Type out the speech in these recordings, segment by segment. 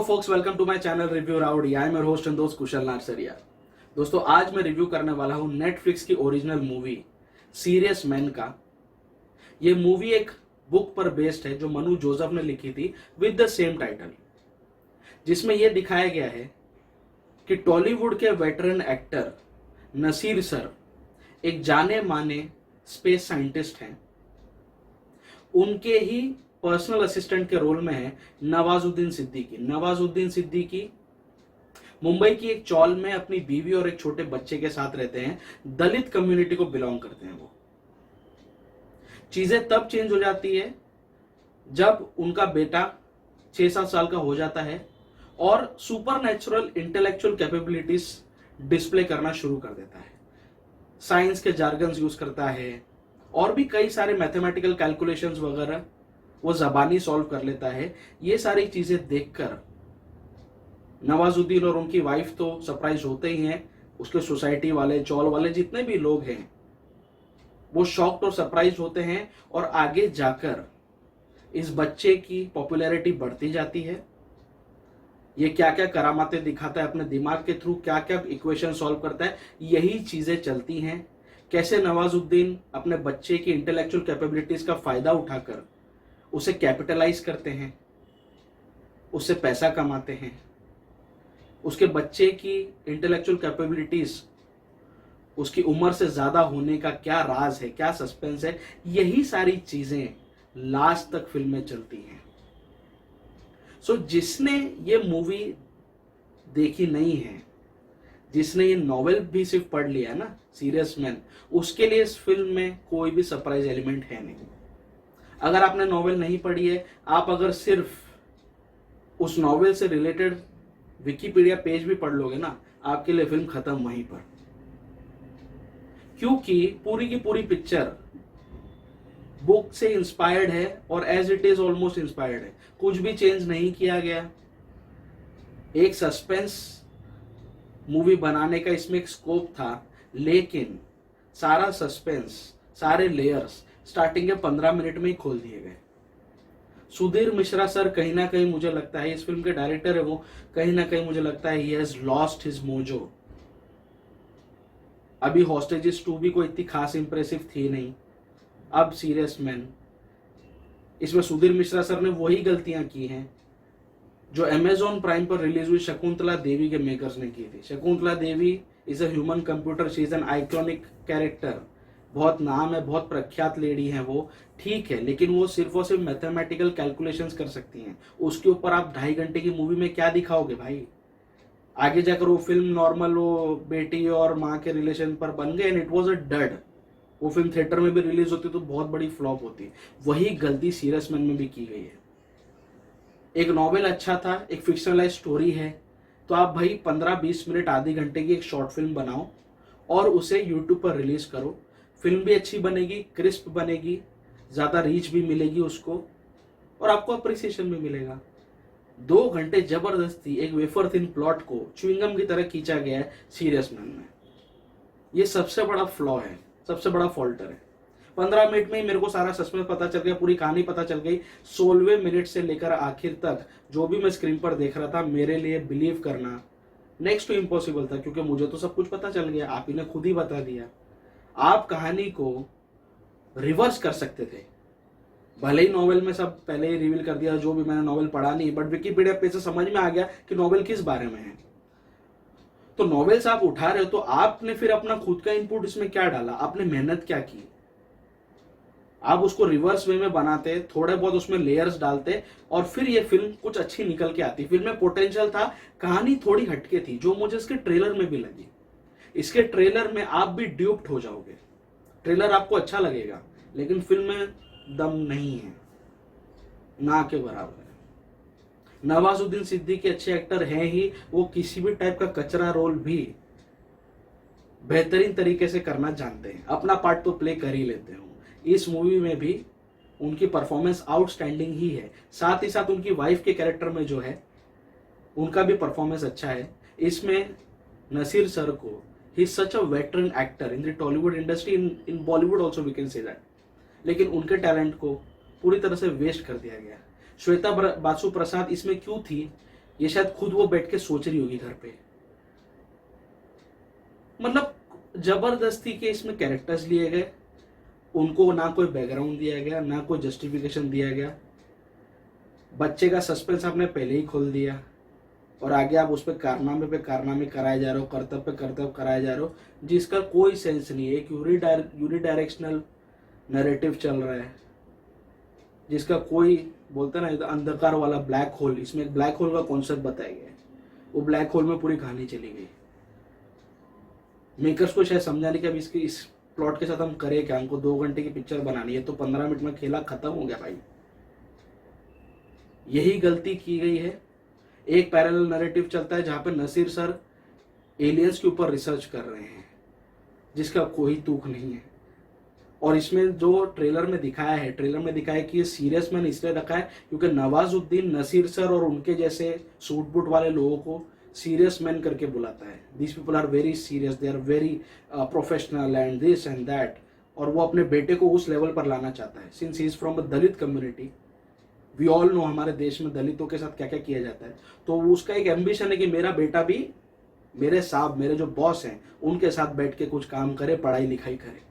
Focus, welcome to my channel review rowdy. I am your host and दोस्त कुशल नारसरिया। दोस्तों, आज मैं रिव्यू करने वाला हूं नेटफ्लिक्स की ओरिजिनल मूवी सीरियस मैन का। ये मूवी एक बुक पर बेस्ड है जो मनु जोसेफ ने लिखी थी विद द सेम टाइटल, जिसमें यह दिखाया गया है कि टॉलीवुड के वेटरन एक्टर नसीर सर एक जाने माने स्पेस साइंटिस्ट हैं। उनके ही पर्सनल असिस्टेंट के रोल में है नवाजुद्दीन सिद्दीकी। नवाजुद्दीन सिद्दीकी मुंबई की एक चौल में अपनी बीवी और एक छोटे बच्चे के साथ रहते हैं। दलित कम्युनिटी को बिलोंग करते हैं वो। चीजें तब चेंज हो जाती है जब उनका बेटा 6-7 साल का हो जाता है और super natural intellectual capabilities display करना शुरू कर देता है। साइंस के जार्गन्स यूज करता है और भी कई सारे मैथमेटिकल कैलकुलेशंस वगैरह वो जबानी सॉल्व कर लेता है। ये सारी चीजें देखकर नवाजुद्दीन और उनकी वाइफ तो सरप्राइज होते ही हैं। उसके सोसाइटी वाले, चौल वाले, जितने भी लोग हैं वो शॉक्ड और सरप्राइज होते हैं। और आगे जाकर इस बच्चे की पॉपुलैरिटी बढ़ती जाती है। ये क्या क्या करामातें दिखाता है अपने दिमाग के थ्रू, क्या क्या इक्वेशन सॉल्व करता है, यही चीजें चलती हैं। कैसे नवाजुद्दीन अपने बच्चे की इंटेलेक्चुअल कैपेबिलिटीज का फायदा उठाकर उसे कैपिटलाइज करते हैं, उससे पैसा कमाते हैं। उसके बच्चे की इंटेलेक्चुअल कैपेबिलिटीज उसकी उम्र से ज्यादा होने का क्या राज है, क्या सस्पेंस है, यही सारी चीजें लास्ट तक फिल्म में चलती हैं। सो जिसने ये मूवी देखी नहीं है, जिसने ये नॉवेल भी सिर्फ पढ़ लिया है ना, सीरियस मैन, उसके लिए इस फिल्म में कोई भी सरप्राइज एलिमेंट है नहीं। अगर आपने नॉवेल नहीं पढ़ी है, आप अगर सिर्फ उस नॉवेल से रिलेटेड विकिपीडिया पेज भी पढ़ लोगे ना, आपके लिए फिल्म खत्म वहीं पर। क्योंकि पूरी की पूरी पिक्चर बुक से इंस्पायर्ड है और as it is almost inspired है। कुछ भी चेंज नहीं किया गया। एक सस्पेंस मूवी बनाने का इसमें एक स्कोप था, लेकिन सारा सस्पेंस, सारे लेयर्स स्टार्टिंग के 15 मिनट में ही खोल दिए गए। सुधीर मिश्रा सर कहीं ना कहीं मुझे लगता है, इस फिल्म के डायरेक्टर है वो, कहीं ना कहीं मुझे लगता है he has lost his mojo. अभी हॉस्टेजेस 2 भी कोई इतनी खास इंप्रेसिव थी नहीं। अब सीरियस मैन, इसमें सुधीर मिश्रा सर ने वही गलतियां की हैं जो अमेजॉन प्राइम पर रिलीज हुई शकुंतला देवी के मेकर्स ने की थी। Shakuntala Devi is a human computer, she is an iconic character. बहुत नाम है, बहुत प्रख्यात लेडी हैं वो, ठीक है, लेकिन वो सिर्फ और सिर्फ मैथमेटिकल कैलकुलेशंस कर सकती हैं। उसके ऊपर आप 2.5 घंटे की मूवी में क्या दिखाओगे भाई? आगे जाकर वो फिल्म नॉर्मल वो बेटी और माँ के रिलेशन पर बन गए एंड इट वाज अ डड। वो फिल्म थिएटर में भी रिलीज होती तो बहुत बड़ी फ्लॉप होती। वही गलती सीरियस मैन में भी की गई है। एक नॉवेल अच्छा था, एक फिक्शनलाइज स्टोरी है, तो आप भाई 15-20 मिनट, आधे घंटे की एक शॉर्ट फिल्म बनाओ और उसे यूट्यूब पर रिलीज करो। फिल्म भी अच्छी बनेगी, क्रिस्प बनेगी, ज्यादा रीच भी मिलेगी उसको और आपको अप्रिसिएशन भी मिलेगा। 2 घंटे जबरदस्ती एक वेफर थिन प्लॉट को च्युइंगम की तरह खींचा गया है सीरियस मैन में। ये सबसे बड़ा फ्लॉ है, सबसे बड़ा फॉल्टर है। 15 मिनट में ही मेरे को सारा सस्पेंस पता चल गया, पूरी कहानी पता चल गई। 16वें मिनट से लेकर आखिर तक जो भी मैं स्क्रीन पर देख रहा था, मेरे लिए बिलीव करना नेक्स्ट टू इम्पॉसिबल था, क्योंकि मुझे तो सब कुछ पता चल गया। आप ही ने खुद ही बता दिया। आप कहानी को रिवर्स कर सकते थे। भले ही नॉवेल में सब पहले ही रिवील कर दिया, जो भी, मैंने नॉवेल पढ़ा नहीं, बट विकिपीडिया पेज से समझ में आ गया कि नॉवेल किस बारे में है। तो नॉवेल्स आप उठा रहे हो तो आपने फिर अपना खुद का इनपुट इसमें क्या डाला, आपने मेहनत क्या की? आप उसको रिवर्स वे में बनाते, थोड़े बहुत उसमें लेयर्स डालते और फिर ये फिल्म कुछ अच्छी निकल के आती। फिल्म में पोटेंशियल था, कहानी थोड़ी हटके थी, जो मुझे इसके ट्रेलर में भी लगी। इसके ट्रेलर में आप भी ड्यूप्ड हो जाओगे। ट्रेलर आपको अच्छा लगेगा लेकिन फिल्म में दम नहीं है, ना के बराबर है। नवाजुद्दीन सिद्दीकी अच्छे एक्टर हैं ही, वो किसी भी टाइप का कचरा रोल भी बेहतरीन तरीके से करना जानते हैं, अपना पार्ट तो प्ले कर ही लेते हो। इस मूवी में भी उनकी परफॉर्मेंस आउटस्टैंडिंग ही है। साथ ही साथ उनकी वाइफ के कैरेक्टर में जो है, उनका भी परफॉर्मेंस अच्छा है। इसमें नसीर सर को, he is such a veteran actor in the Tollywood industry, in Bollywood also we can say that, लेकिन उनके टैलेंट को पूरी तरह से वेस्ट कर दिया गया। श्वेता बासु प्रसाद इसमें क्यों थी? ये शायद खुद वो बैठ के सोच रही होगी घर पे। मतलब जबरदस्ती के इसमें कैरेक्टर्स लिए गए, उनको ना कोई बैकग्राउंड दिया गया, ना कोई जस्टिफिकेशन दिया गया। बच्चे का सस्पेंस आपने पहले ही खोल दिया और आगे आप उस पर कारनामे पे कारनामे कराए जा रहे हो, कर्तव्य पे कर्तव्य कराए जा रहे हो, जिसका कोई सेंस नहीं है। एक यूनिडायरेक्शनल नैरेटिव चल रहा है जिसका कोई, बोलते ना अंधकार वाला ब्लैक होल, इसमें एक ब्लैक होल का कॉन्सेप्ट बताया गया है। वो ब्लैक होल में पूरी कहानी चली गई। मेकर्स को शायद समझाने कि अब इसकी इस प्लॉट के साथ हम करें क्या, हमको 2 घंटे की पिक्चर बनानी है तो 15 मिनट में खेला खत्म हो गया भाई। यही गलती की गई है। एक पैरेलल नैरेटिव चलता है जहां पे नसीर सर एलियंस के ऊपर रिसर्च कर रहे हैं जिसका कोई तुक नहीं है। और इसमें जो ट्रेलर में दिखाया है कि ये सीरियस मैन इसलिए रखा है क्योंकि नवाजुद्दीन नसीर सर और उनके जैसे सूट बूट वाले लोगों को सीरियस मैन करके बुलाता है। This people are very serious, they are very professional and this and that. और वो अपने बेटे को उस लेवल पर लाना चाहता है। Since he is from a Dalit community, we all know हमारे देश में दलितों के साथ क्या क्या किया जाता है। तो उसका एक एम्बिशन है कि मेरा बेटा भी मेरे साहब, मेरे जो बॉस हैं उनके साथ बैठ के कुछ काम करे, पढ़ाई लिखाई करे।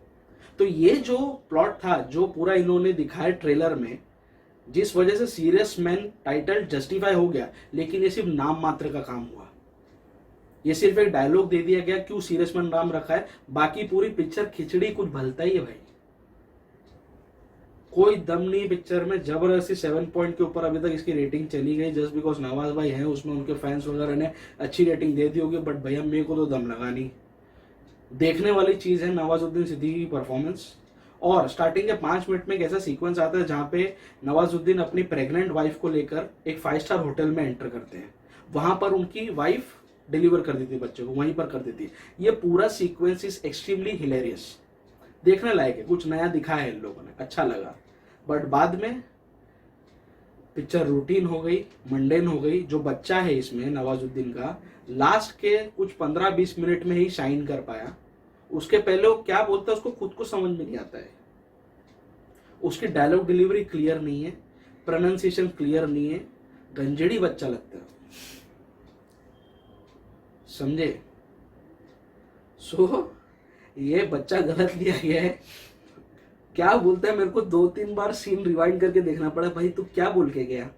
तो ये जो प्लॉट था, जो पूरा इन्होंने दिखाया ट्रेलर में, जिस वजह से सीरियस मैन टाइटल जस्टिफाई हो गया, लेकिन ये सिर्फ नाम मात्र का काम हुआ। ये सिर्फ एक डायलॉग दे दिया गया क्यों सीरियस मैन नाम रखा है, बाकी पूरी पिक्चर खिचड़ी कुछ भलता ही है भाई। कोई दम नहीं पिक्चर में। जबरदस्ती 7 पॉइंट के ऊपर अभी तक इसकी रेटिंग चली गई जस्ट बिकॉज नवाज भाई हैं उसमें, उनके फैंस वगैरह ने अच्छी रेटिंग दे दी होगी। बट भैया मेरे को तो दम लगा नहीं। देखने वाली चीज है नवाजुद्दीन सिद्दीकी की परफॉर्मेंस। और स्टार्टिंग के 5 मिनट में एक ऐसा सीक्वेंस आता है जहां पे नवाजुद्दीन अपनी प्रेग्नेंट वाइफ को लेकर एक 5 स्टार होटल में एंटर करते हैं। वहां पर उनकी वाइफ डिलीवर कर देती है बच्चे को, वहीं पर कर देती है। ये पूरा सीक्वेंस इज एक्सट्रीमली हिलेरियस, देखने लायक है। कुछ नया दिखाया है इन लोगों ने, अच्छा लगा। बट बाद में पिक्चर रूटीन हो गई, मंडेन हो गई। जो बच्चा है इसमें नवाजुद्दीन का, लास्ट के कुछ 15-20 मिनट में ही शाइन कर पाया। उसके पहले वो क्या बोलता है उसको खुद को समझ में नहीं आता है। उसकी डायलॉग डिलीवरी क्लियर नहीं है, प्रोनाउंसिएशन क्लियर नहीं है, गंजेड़ी बच्चा लगता है, समझे। सो ये बच्चा गलत लिया गया है। क्या बोलता है, मेरे को 2-3 बार सीन रिवाइंड करके देखना पड़ा, भाई तू क्या बोल के गया।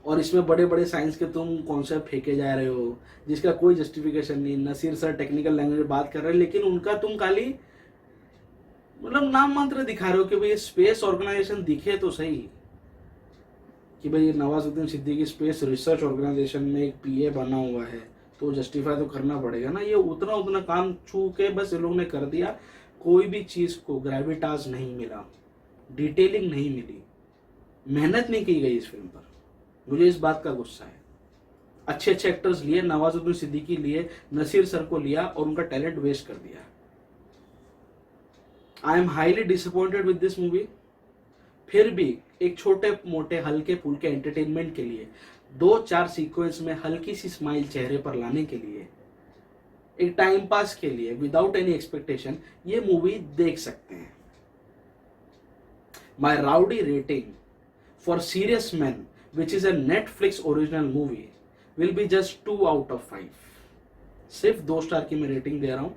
और इसमें बड़े बड़े साइंस के तुम कॉन्सेप्ट फेंके जा रहे हो जिसका कोई जस्टिफिकेशन नहीं। नसीर सर टेक्निकल लैंग्वेज में बात कर रहे हैं, लेकिन उनका तुम खाली मतलब नाम मात्र दिखा रहे हो कि भाई स्पेस ऑर्गेनाइजेशन दिखे तो सही, कि भाई Nawazuddin Siddiqui space research organisation में एक पीए बना हुआ है, तो जस्टिफाई तो करना पड़ेगा ना। ये उतना काम छू के बस ये लोग ने कर दिया। कोई भी चीज को ग्रेविटास नहीं मिला, डिटेलिंग नहीं मिली, मेहनत नहीं की गई इस फिल्म पर। मुझे इस बात का गुस्सा है। अच्छे अच्छे एक्टर्स लिए, नवाजुद्दीन सिद्दीकी लिए, नसीर सर को लिया और उनका टैलेंट वेस्ट कर दिया। I am highly disappointed with this movie. फिर भी एक छोटे मोटे हल्के फुल्के एंटरटेनमेंट के लिए, 2-4 सीक्वेंस में हल्की सी स्माइल चेहरे पर लाने के लिए, एक टाइम पास के लिए, विदाउट एनी एक्सपेक्टेशन ये मूवी देख सकते हैं। My rowdy rating for serious man which is a Netflix original movie will be just 2 out of 5। सिर्फ 2 स्टार की मैं रेटिंग दे रहा हूँ,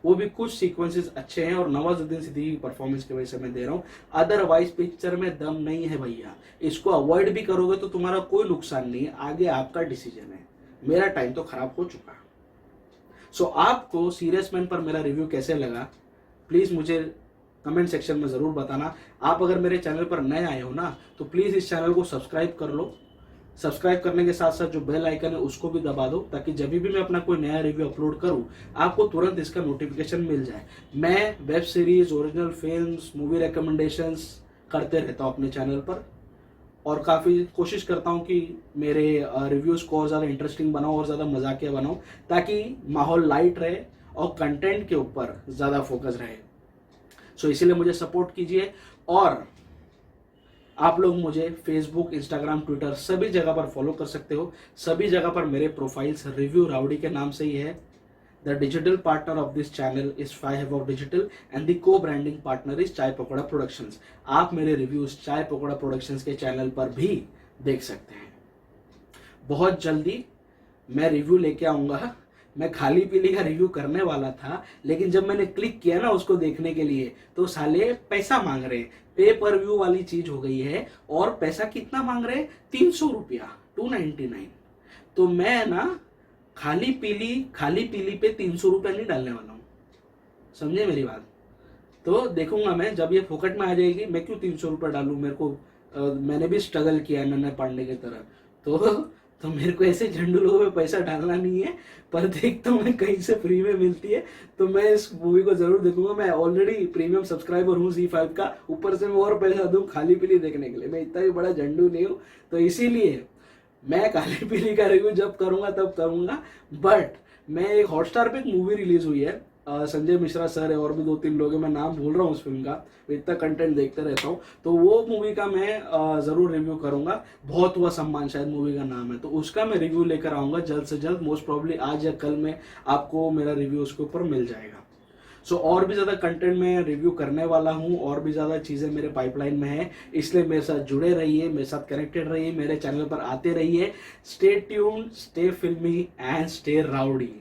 वो भी कुछ सीक्वेंसेस अच्छे हैं और नवाजुद्दीन सिद्दीकी की परफॉर्मेंस की वजह से मैं दे रहा हूँ। अदरवाइज पिक्चर में दम नहीं है भैया। इसको अवॉइड भी करोगे तो तुम्हारा कोई नुकसान नहीं है, आगे आपका डिसीजन है। मेरा टाइम तो खराब हो चुका। सो आपको सीरियस मैन पर मेरा रिव्यू कैसे लगा प्लीज मुझे कमेंट सेक्शन में जरूर बताना। आप अगर मेरे चैनल पर नए आए हो ना तो प्लीज इस चैनल को सब्सक्राइब कर लो। सब्सक्राइब करने के साथ साथ जो बेल आइकन है उसको भी दबा दो, ताकि जब भी मैं अपना कोई नया रिव्यू अपलोड करूं आपको तुरंत इसका नोटिफिकेशन मिल जाए। मैं web series, original films, movie recommendations करते रहता हूं अपने चैनल पर और काफ़ी कोशिश करता हूं कि मेरे रिव्यूज़ को और ज़्यादा इंटरेस्टिंग बनाऊं और ज़्यादा मजाकिया बनाऊं, ताकि माहौल लाइट रहे और कंटेंट के ऊपर ज़्यादा फोकस रहे। सो इसीलिए मुझे सपोर्ट कीजिए। और आप लोग मुझे फेसबुक, इंस्टाग्राम, ट्विटर सभी जगह पर फॉलो कर सकते हो। सभी जगह पर मेरे प्रोफाइल्स रिव्यू राउडी के नाम से ही है। The digital partner of this channel is 5 digital and the को ब्रांडिंग पार्टनर इज चाय पकौड़ा प्रोडक्शंस। आप मेरे रिव्यूज चाय पकौड़ा प्रोडक्शंस के चैनल पर भी देख सकते हैं। बहुत जल्दी मैं रिव्यू लेके आऊँगा। मैं खाली पीली का रिव्यू करने वाला था, लेकिन जब मैंने क्लिक किया ना उसको देखने के लिए, तो साले पैसा मांग रहे हैं। पे पर व्यू वाली चीज हो गई है। और पैसा कितना मांग रहे हैं? 300 रुपया, 299। तो मैं ना खाली पीली पे 300 रुपया नहीं डालने वाला हूँ, समझे मेरी बात। तो देखूंगा मैं, जब ये फोकट में आ जाएगी, मैं क्यों 300 रुपया डालूं। मेरे को मैंने भी स्ट्रगल किया नन्हे पांडे की तरह। तो मेरे को ऐसे झंडू लोगों पे पैसा डालना नहीं है। पर देखता हूँ मैं कहीं से फ्री में मिलती है तो मैं इस मूवी को जरूर देखूंगा। मैं ऑलरेडी प्रीमियम सब्सक्राइबर हूँ Z5 का, ऊपर से मैं और पैसा दूं खाली पीली देखने के लिए। मैं इतना भी बड़ा झंडू नहीं हूँ, तो इसीलिए मैं खाली पीली का रिव्यू जब करूंगा तब करूंगा। बट मैं एक हॉटस्टार पे एक मूवी रिलीज हुई है, संजय मिश्रा सर है और भी 2-3 लोग हैं, मैं नाम भूल रहा हूँ उस फिल्म का, इतना कंटेंट देखते रहता हूँ। तो वो मूवी का मैं जरूर रिव्यू करूंगा। बहुत हुआ सम्मान शायद मूवी का नाम है, तो उसका मैं रिव्यू लेकर आऊंगा जल्द से जल्द। मोस्ट प्रॉब्ली आज या कल में आपको मेरा रिव्यू उसके ऊपर मिल जाएगा। सो और भी ज़्यादा कंटेंट मैं रिव्यू करने वाला हूँ, और भी ज़्यादा चीज़ें मेरे पाइपलाइन में है, इसलिए मेरे साथ जुड़े रहिए, मेरे साथ कनेक्टेड रहिए, मेरे चैनल पर आते रहिए। स्टे ट्यून्ड, स्टे फिल्मी एंड स्टे राउडी।